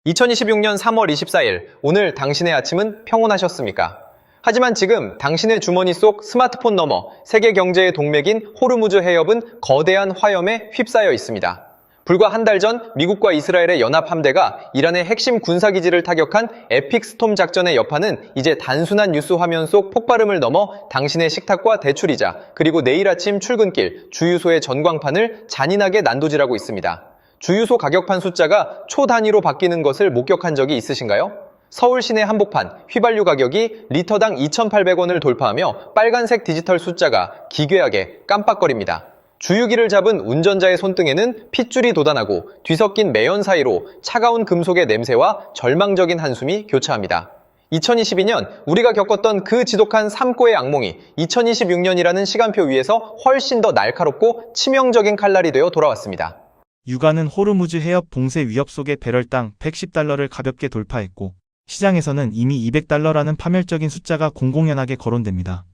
2026년 3월 24일, 오늘 당신의 아침은 평온하셨습니까? 하지만 지금 당신의 주머니 속 스마트폰 너머 세계 경제의 동맥인 호르무즈 해협은 거대한 화염에 휩싸여 있습니다. 불과 한 달 전 미국과 이스라엘의 연합 함대가 이란의 핵심 군사기지를 타격한 에픽스톰 작전의 여파는 이제 단순한 뉴스 화면 속 폭발음을 넘어 당신의 식탁과 대출이자 그리고 내일 아침 출근길, 주유소의 전광판을 잔인하게 난도질하고 있습니다. 주유소 가격판 숫자가 초 단위로 바뀌는 것을 목격한 적이 있으신가요? 서울 시내 한복판 휘발유 가격이 리터당 2,800원을 돌파하며 빨간색 디지털 숫자가 기괴하게 깜빡거립니다. 주유기를 잡은 운전자의 손등에는 핏줄이 돋아나고 뒤섞인 매연 사이로 차가운 금속의 냄새와 절망적인 한숨이 교차합니다. 2022년 우리가 겪었던 그 지독한 삶고의 악몽이 2026년이라는 시간표 위에서 훨씬 더 날카롭고 치명적인 칼날이 되어 돌아왔습니다. 유가는 호르무즈 해협 봉쇄 위협 속에 배럴당 110달러를 가볍게 돌파했고 시장에서는 이미 200달러라는 파멸적인 숫자가 공공연하게 거론됩니다.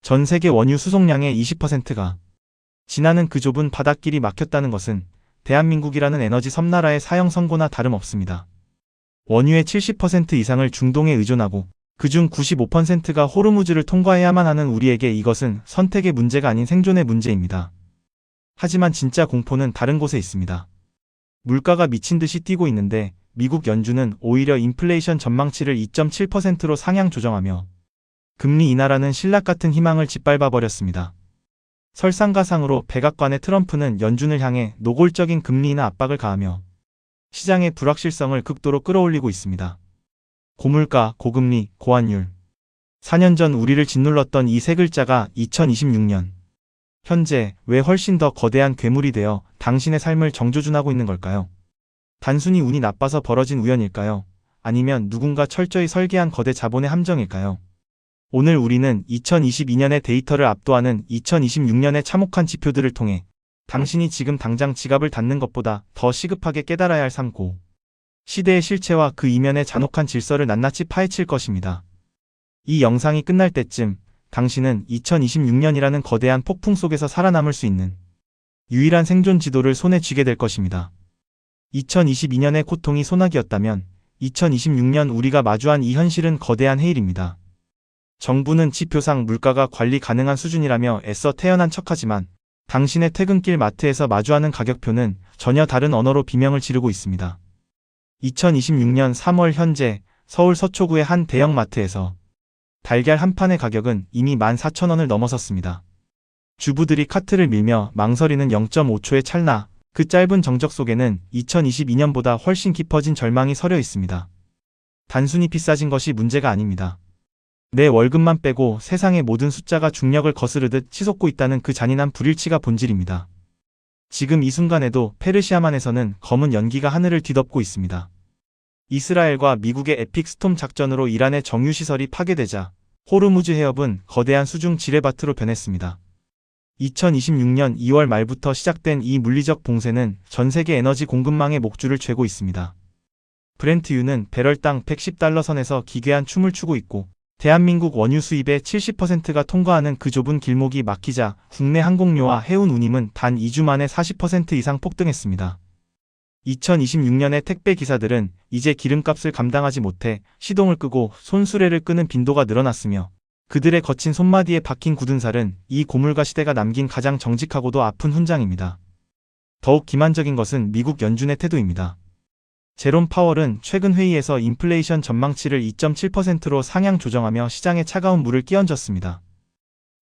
전 세계 원유 수송량의 20%가 지나는 그 좁은 바닷길이 막혔다는 것은 대한민국이라는 에너지 섬나라의 사형 선고나 다름없습니다. 원유의 70% 이상을 중동에 의존하고 그중 95%가 호르무즈를 통과해야만 하는 우리에게 이것은 선택의 문제가 아닌 생존의 문제입니다. 하지만 진짜 공포는 다른 곳에 있습니다. 물가가 미친 듯이 뛰고 있는데 미국 연준은 오히려 인플레이션 전망치를 2.7%로 상향 조정하며 금리 인하라는 신락 같은 희망을 짓밟아버렸습니다. 설상가상으로 백악관의 트럼프는 연준을 향해 노골적인 금리 인하 압박을 가하며 시장의 불확실성을 극도로 끌어올리고 있습니다. 고물가, 고금리, 고환율. 4년 전 우리를 짓눌렀던 이 세 글자가 2026년. 현재 왜 훨씬 더 거대한 괴물이 되어 당신의 삶을 정조준하고 있는 걸까요? 단순히 운이 나빠서 벌어진 우연일까요? 아니면 누군가 철저히 설계한 거대 자본의 함정일까요? 오늘 우리는 2022년의 데이터를 압도하는 2026년의 참혹한 지표들을 통해 당신이 지금 당장 지갑을 닫는 것보다 더 시급하게 깨달아야 할 삶고 시대의 실체와 그 이면의 잔혹한 질서를 낱낱이 파헤칠 것입니다. 이 영상이 끝날 때쯤 당신은 2026년이라는 거대한 폭풍 속에서 살아남을 수 있는 유일한 생존 지도를 손에 쥐게 될 것입니다. 2022년의 고통이 소나기였다면 2026년 우리가 마주한 이 현실은 거대한 해일입니다. 정부는 지표상 물가가 관리 가능한 수준이라며 애써 태연한 척하지만 당신의 퇴근길 마트에서 마주하는 가격표는 전혀 다른 언어로 비명을 지르고 있습니다. 2026년 3월 현재 서울 서초구의 한 대형 마트에서 달걀 한 판의 가격은 이미 14,000원을 넘어섰습니다. 주부들이 카트를 밀며 망설이는 0.5초의 찰나, 그 짧은 정적 속에는 2022년보다 훨씬 깊어진 절망이 서려 있습니다. 단순히 비싸진 것이 문제가 아닙니다. 내 월급만 빼고 세상의 모든 숫자가 중력을 거스르듯 치솟고 있다는 그 잔인한 불일치가 본질입니다. 지금 이 순간에도 페르시아만에서는 검은 연기가 하늘을 뒤덮고 있습니다. 이스라엘과 미국의 에픽스톰 작전으로 이란의 정유시설이 파괴되자 호르무즈 해협은 거대한 수중 지뢰밭으로 변했습니다. 2026년 2월 말부터 시작된 이 물리적 봉쇄는 전 세계 에너지 공급망의 목줄을 죄고 있습니다. 브렌트유는 배럴당 110달러 선에서 기괴한 춤을 추고 있고 대한민국 원유 수입의 70%가 통과하는 그 좁은 길목이 막히자 국내 항공료와 해운 운임은 단 2주 만에 40% 이상 폭등했습니다. 2026년의 택배 기사들은 이제 기름값을 감당하지 못해 시동을 끄고 손수레를 끄는 빈도가 늘어났으며 그들의 거친 손마디에 박힌 굳은 살은 이 고물가 시대가 남긴 가장 정직하고도 아픈 훈장입니다. 더욱 기만적인 것은 미국 연준의 태도입니다. 제롬 파월은 최근 회의에서 인플레이션 전망치를 2.7%로 상향 조정하며 시장에 차가운 물을 끼얹었습니다.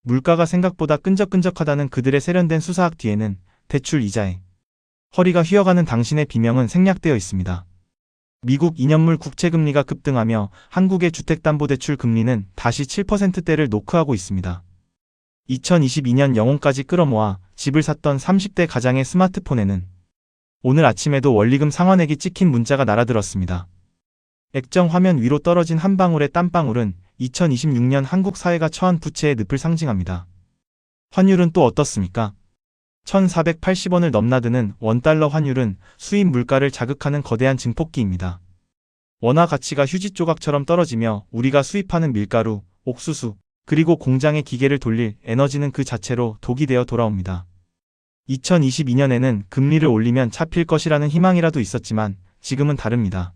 물가가 생각보다 끈적끈적하다는 그들의 세련된 수사학 뒤에는 대출 이자에 허리가 휘어가는 당신의 비명은 생략되어 있습니다. 미국 2년물 국채금리가 급등하며 한국의 주택담보대출 금리는 다시 7%대를 노크하고 있습니다. 2022년 영혼까지 끌어모아 집을 샀던 30대 가장의 스마트폰에는 오늘 아침에도 원리금 상환액이 찍힌 문자가 날아들었습니다. 액정 화면 위로 떨어진 한 방울의 땀방울은 2026년 한국 사회가 처한 부채의 늪을 상징합니다. 환율은 또 어떻습니까? 1,480원을 넘나드는 원달러 환율은 수입 물가를 자극하는 거대한 증폭기입니다. 원화 가치가 휴지 조각처럼 떨어지며 우리가 수입하는 밀가루, 옥수수, 그리고 공장의 기계를 돌릴 에너지는 그 자체로 독이 되어 돌아옵니다. 2022년에는 금리를 올리면 잡힐 것이라는 희망이라도 있었지만 지금은 다릅니다.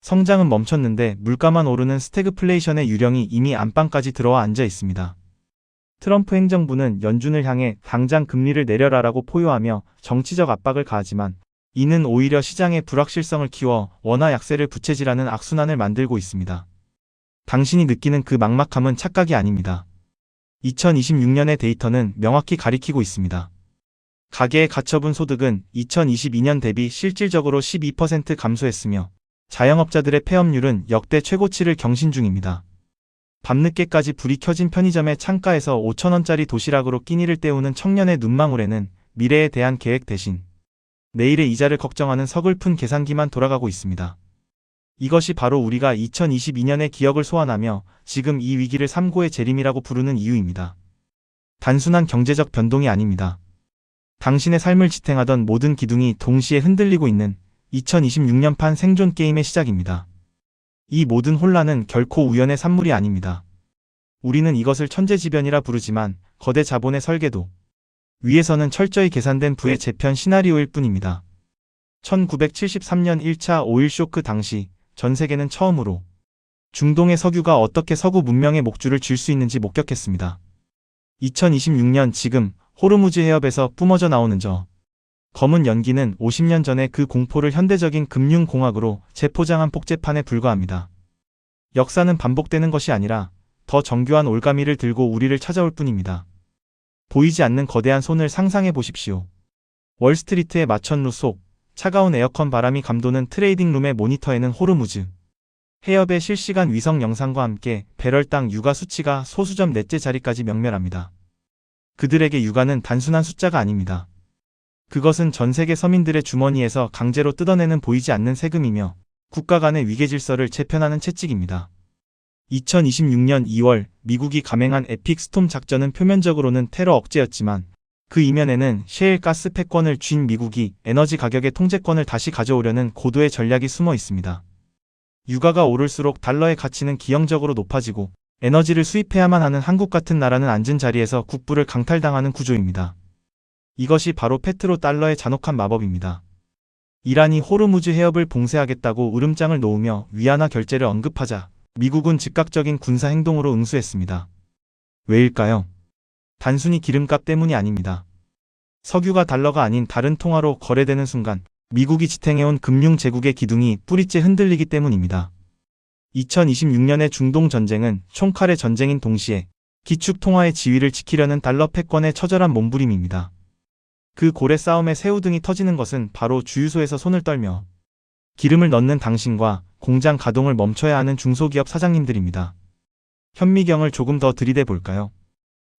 성장은 멈췄는데 물가만 오르는 스태그플레이션의 유령이 이미 안방까지 들어와 앉아 있습니다. 트럼프 행정부는 연준을 향해 당장 금리를 내려라라고 포효하며 정치적 압박을 가하지만 이는 오히려 시장의 불확실성을 키워 원화 약세를 부채질하는 악순환을 만들고 있습니다. 당신이 느끼는 그 막막함은 착각이 아닙니다. 2026년의 데이터는 명확히 가리키고 있습니다. 가계의 가처분 소득은 2022년 대비 실질적으로 12% 감소했으며 자영업자들의 폐업률은 역대 최고치를 경신 중입니다. 밤늦게까지 불이 켜진 편의점의 창가에서 5,000원짜리 도시락으로 끼니를 때우는 청년의 눈망울에는 미래에 대한 계획 대신 내일의 이자를 걱정하는 서글픈 계산기만 돌아가고 있습니다. 이것이 바로 우리가 2022년의 기억을 소환하며 지금 이 위기를 삼고의 재림이라고 부르는 이유입니다. 단순한 경제적 변동이 아닙니다. 당신의 삶을 지탱하던 모든 기둥이 동시에 흔들리고 있는 2026년판 생존 게임의 시작입니다. 이 모든 혼란은 결코 우연의 산물이 아닙니다. 우리는 이것을 천재지변이라 부르지만 거대 자본의 설계도 위에서는 철저히 계산된 부의 재편 시나리오일 뿐입니다. 1973년 1차 오일 쇼크 당시 전 세계는 처음으로 중동의 석유가 어떻게 서구 문명의 목줄을 쥘 수 있는지 목격했습니다. 2026년 지금 호르무즈 해협에서 뿜어져 나오는 저 검은 연기는 50년 전에 그 공포를 현대적인 금융공학으로 재포장한 폭재판에 불과합니다. 역사는 반복되는 것이 아니라 더 정교한 올가미를 들고 우리를 찾아올 뿐입니다. 보이지 않는 거대한 손을 상상해 보십시오. 월스트리트의 마천루 속 차가운 에어컨 바람이 감도는 트레이딩룸의 모니터에는 호르무즈 해협의 실시간 위성 영상과 함께 배럴당 유가 수치가 소수점 넷째 자리까지 명멸합니다. 그들에게 유가는 단순한 숫자가 아닙니다. 그것은 전 세계 서민들의 주머니에서 강제로 뜯어내는 보이지 않는 세금이며 국가 간의 위계 질서를 재편하는 채찍입니다. 2026년 2월 미국이 감행한 에픽 스톰 작전은 표면적으로는 테러 억제였지만 그 이면에는 셰일 가스 패권을 쥔 미국이 에너지 가격의 통제권을 다시 가져오려는 고도의 전략이 숨어 있습니다. 유가가 오를수록 달러의 가치는 기형적으로 높아지고 에너지를 수입해야만 하는 한국 같은 나라는 앉은 자리에서 국부를 강탈당하는 구조입니다. 이것이 바로 페트로 달러의 잔혹한 마법입니다. 이란이 호르무즈 해협을 봉쇄하겠다고 으름장을 놓으며 위안화 결제를 언급하자 미국은 즉각적인 군사 행동으로 응수했습니다. 왜일까요? 단순히 기름값 때문이 아닙니다. 석유가 달러가 아닌 다른 통화로 거래되는 순간 미국이 지탱해온 금융 제국의 기둥이 뿌리째 흔들리기 때문입니다. 2026년의 중동 전쟁은 총칼의 전쟁인 동시에 기축 통화의 지위를 지키려는 달러 패권의 처절한 몸부림입니다. 그 고래 싸움에 새우등이 터지는 것은 바로 주유소에서 손을 떨며 기름을 넣는 당신과 공장 가동을 멈춰야 하는 중소기업 사장님들입니다. 현미경을 조금 더 들이대 볼까요?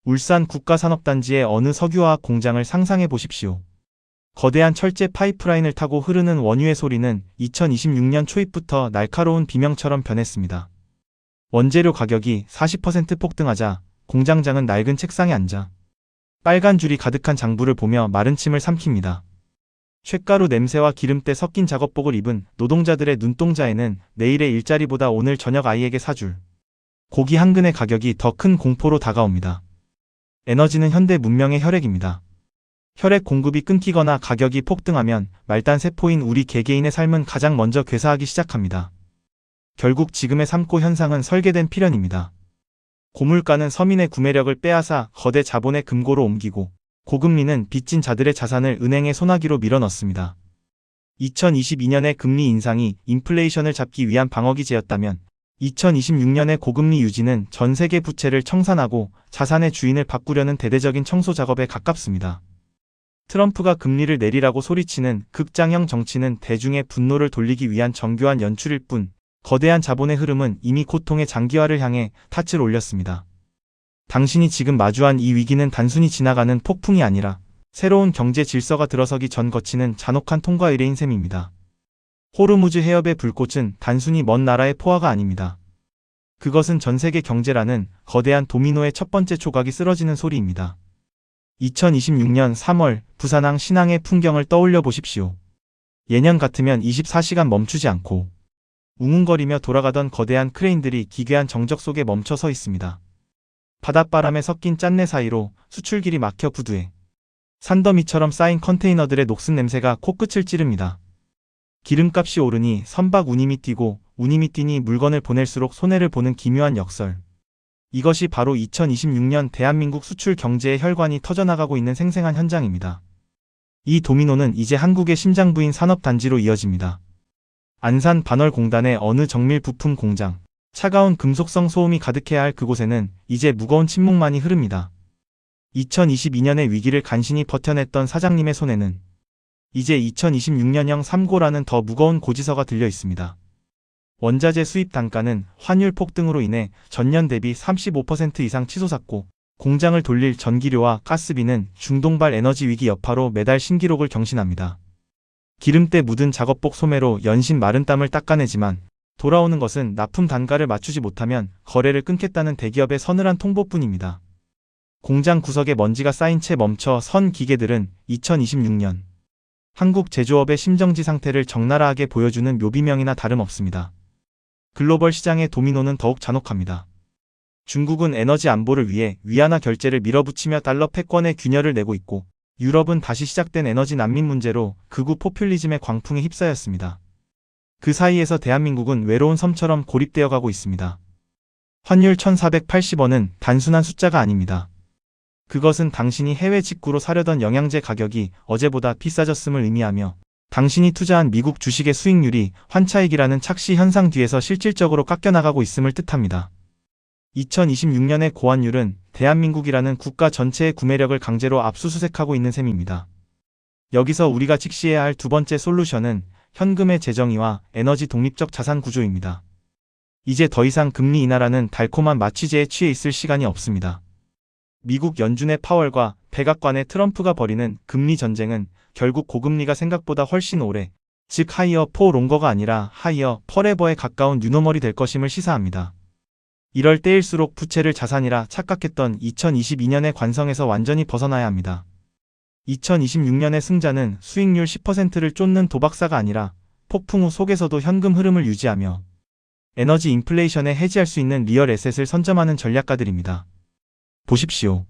울산 국가산업단지의 어느 석유화학 공장을 상상해 보십시오. 거대한 철제 파이프라인을 타고 흐르는 원유의 소리는 2026년 초입부터 날카로운 비명처럼 변했습니다. 원재료 가격이 40% 폭등하자 공장장은 낡은 책상에 앉아 빨간 줄이 가득한 장부를 보며 마른 침을 삼킵니다. 쇳가루 냄새와 기름때 섞인 작업복을 입은 노동자들의 눈동자에는 내일의 일자리보다 오늘 저녁 아이에게 사줄 고기 한 근의 가격이 더 큰 공포로 다가옵니다. 에너지는 현대 문명의 혈액입니다. 혈액 공급이 끊기거나 가격이 폭등하면 말단 세포인 우리 개개인의 삶은 가장 먼저 괴사하기 시작합니다. 결국 지금의 삶고 현상은 설계된 필연입니다. 고물가는 서민의 구매력을 빼앗아 거대 자본의 금고로 옮기고 고금리는 빚진 자들의 자산을 은행의 소나기로 밀어넣습니다. 2022년의 금리 인상이 인플레이션을 잡기 위한 방어기제였다면 2026년의 고금리 유지는 전 세계 부채를 청산하고 자산의 주인을 바꾸려는 대대적인 청소 작업에 가깝습니다. 트럼프가 금리를 내리라고 소리치는 극장형 정치는 대중의 분노를 돌리기 위한 정교한 연출일 뿐 거대한 자본의 흐름은 이미 고통의 장기화를 향해 닻을 올렸습니다. 당신이 지금 마주한 이 위기는 단순히 지나가는 폭풍이 아니라 새로운 경제 질서가 들어서기 전 거치는 잔혹한 통과 의례인 셈입니다. 호르무즈 해협의 불꽃은 단순히 먼 나라의 포화가 아닙니다. 그것은 전 세계 경제라는 거대한 도미노의 첫 번째 조각이 쓰러지는 소리입니다. 2026년 3월 부산항 신항의 풍경을 떠올려 보십시오. 예년 같으면 24시간 멈추지 않고 웅웅거리며 돌아가던 거대한 크레인들이 기괴한 정적 속에 멈춰 서 있습니다. 바닷바람에 섞인 짠내 사이로 수출길이 막혀 부두에 산더미처럼 쌓인 컨테이너들의 녹슨 냄새가 코끝을 찌릅니다. 기름값이 오르니 선박 운임이 뛰고 운임이 뛰니 물건을 보낼수록 손해를 보는 기묘한 역설. 이것이 바로 2026년 대한민국 수출 경제의 혈관이 터져나가고 있는 생생한 현장입니다. 이 도미노는 이제 한국의 심장부인 산업단지로 이어집니다. 안산 반월공단의 어느 정밀 부품 공장, 차가운 금속성 소음이 가득해야 할 그곳에는 이제 무거운 침묵만이 흐릅니다. 2022년의 위기를 간신히 버텨냈던 사장님의 손에는 이제 2026년형 3고라는 더 무거운 고지서가 들려 있습니다. 원자재 수입 단가는 환율 폭등으로 인해 전년 대비 35% 이상 치솟았고, 공장을 돌릴 전기료와 가스비는 중동발 에너지 위기 여파로 매달 신기록을 경신합니다. 기름때 묻은 작업복 소매로 연신 마른 땀을 닦아내지만 돌아오는 것은 납품 단가를 맞추지 못하면 거래를 끊겠다는 대기업의 서늘한 통보뿐입니다. 공장 구석에 먼지가 쌓인 채 멈춰 선 기계들은 2026년 한국 제조업의 심정지 상태를 적나라하게 보여주는 묘비명이나 다름없습니다. 글로벌 시장의 도미노는 더욱 잔혹합니다. 중국은 에너지 안보를 위해 위안화 결제를 밀어붙이며 달러 패권의 균열을 내고 있고, 유럽은 다시 시작된 에너지 난민 문제로 극우 포퓰리즘의 광풍에 휩싸였습니다. 그 사이에서 대한민국은 외로운 섬처럼 고립되어 가고 있습니다. 환율 1,480원은 단순한 숫자가 아닙니다. 그것은 당신이 해외 직구로 사려던 영양제 가격이 어제보다 비싸졌음을 의미하며, 당신이 투자한 미국 주식의 수익률이 환차익이라는 착시 현상 뒤에서 실질적으로 깎여나가고 있음을 뜻합니다. 2026년의 고환율은 대한민국이라는 국가 전체의 구매력을 강제로 압수수색하고 있는 셈입니다. 여기서 우리가 직시해야 할 두 번째 솔루션은 현금의 재정의와 에너지 독립적 자산 구조입니다. 이제 더 이상 금리 인하라는 달콤한 마취제에 취해 있을 시간이 없습니다. 미국 연준의 파월과 백악관의 트럼프가 벌이는 금리 전쟁은 결국 고금리가 생각보다 훨씬 오래, 즉 하이어 포 롱거가 아니라 하이어 퍼레버에 가까운 뉴노멀이 될 것임을 시사합니다. 이럴 때일수록 부채를 자산이라 착각했던 2022년의 관성에서 완전히 벗어나야 합니다. 2026년의 승자는 수익률 10%를 쫓는 도박사가 아니라 폭풍 후 속에서도 현금 흐름을 유지하며 에너지 인플레이션에 해지할 수 있는 리얼 에셋을 선점하는 전략가들입니다. 보십시오.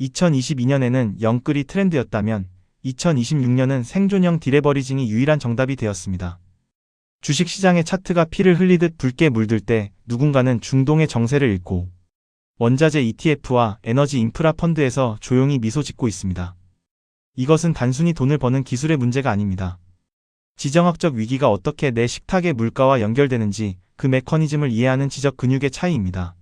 2022년에는 영끌이 트렌드였다면 2026년은 생존형 디레버리징이 유일한 정답이 되었습니다. 주식시장의 차트가 피를 흘리듯 붉게 물들 때 누군가는 중동의 정세를 읽고 원자재 ETF와 에너지 인프라 펀드에서 조용히 미소 짓고 있습니다. 이것은 단순히 돈을 버는 기술의 문제가 아닙니다. 지정학적 위기가 어떻게 내 식탁의 물가와 연결되는지 그 메커니즘을 이해하는 지적 근육의 차이입니다.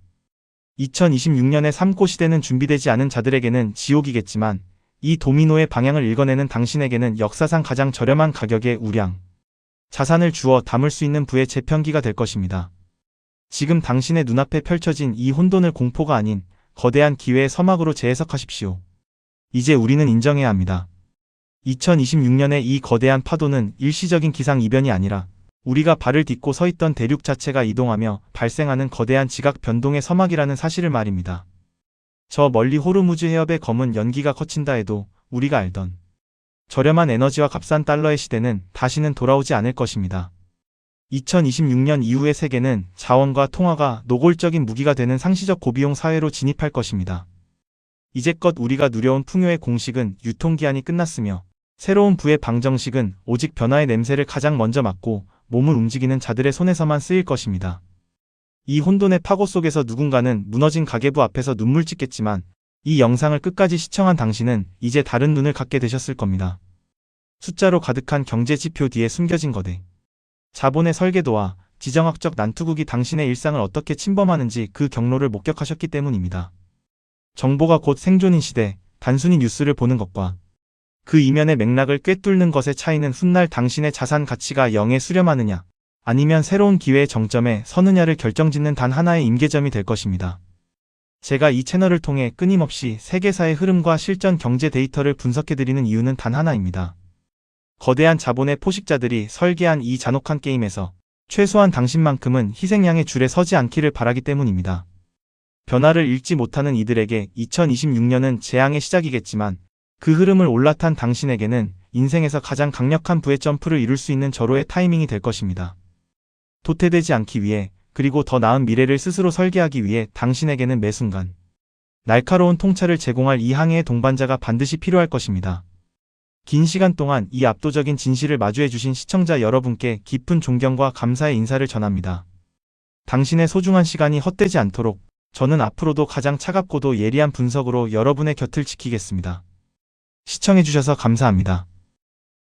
2026년의 3고 시대는 준비되지 않은 자들에게는 지옥이겠지만, 이 도미노의 방향을 읽어내는 당신에게는 역사상 가장 저렴한 가격의 우량, 자산을 주어 담을 수 있는 부의 재편기가 될 것입니다. 지금 당신의 눈앞에 펼쳐진 이 혼돈을 공포가 아닌 거대한 기회의 서막으로 재해석하십시오. 이제 우리는 인정해야 합니다. 2026년의 이 거대한 파도는 일시적인 기상이변이 아니라 우리가 발을 딛고 서 있던 대륙 자체가 이동하며 발생하는 거대한 지각 변동의 서막이라는 사실을 말입니다. 저 멀리 호르무즈 해협의 검은 연기가 거친다 해도 우리가 알던 저렴한 에너지와 값싼 달러의 시대는 다시는 돌아오지 않을 것입니다. 2026년 이후의 세계는 자원과 통화가 노골적인 무기가 되는 상시적 고비용 사회로 진입할 것입니다. 이제껏 우리가 누려온 풍요의 공식은 유통기한이 끝났으며, 새로운 부의 방정식은 오직 변화의 냄새를 가장 먼저 맡고 몸을 움직이는 자들의 손에서만 쓰일 것입니다. 이 혼돈의 파고 속에서 누군가는 무너진 가계부 앞에서 눈물 찢겠지만, 이 영상을 끝까지 시청한 당신은 이제 다른 눈을 갖게 되셨을 겁니다. 숫자로 가득한 경제 지표 뒤에 숨겨진 거대. 자본의 설계도와 지정학적 난투극이 당신의 일상을 어떻게 침범하는지 그 경로를 목격하셨기 때문입니다. 정보가 곧 생존인 시대, 단순히 뉴스를 보는 것과 그 이면의 맥락을 꿰뚫는 것의 차이는 훗날 당신의 자산 가치가 0에 수렴하느냐, 아니면 새로운 기회의 정점에 서느냐를 결정짓는 단 하나의 임계점이 될 것입니다. 제가 이 채널을 통해 끊임없이 세계사의 흐름과 실전 경제 데이터를 분석해드리는 이유는 단 하나입니다. 거대한 자본의 포식자들이 설계한 이 잔혹한 게임에서 최소한 당신만큼은 희생양의 줄에 서지 않기를 바라기 때문입니다. 변화를 읽지 못하는 이들에게 2026년은 재앙의 시작이겠지만, 그 흐름을 올라탄 당신에게는 인생에서 가장 강력한 부의 점프를 이룰 수 있는 절호의 타이밍이 될 것입니다. 도태되지 않기 위해, 그리고 더 나은 미래를 스스로 설계하기 위해 당신에게는 매 순간 날카로운 통찰을 제공할 이 항해의 동반자가 반드시 필요할 것입니다. 긴 시간 동안 이 압도적인 진실을 마주해주신 시청자 여러분께 깊은 존경과 감사의 인사를 전합니다. 당신의 소중한 시간이 헛되지 않도록 저는 앞으로도 가장 차갑고도 예리한 분석으로 여러분의 곁을 지키겠습니다. 시청해주셔서 감사합니다.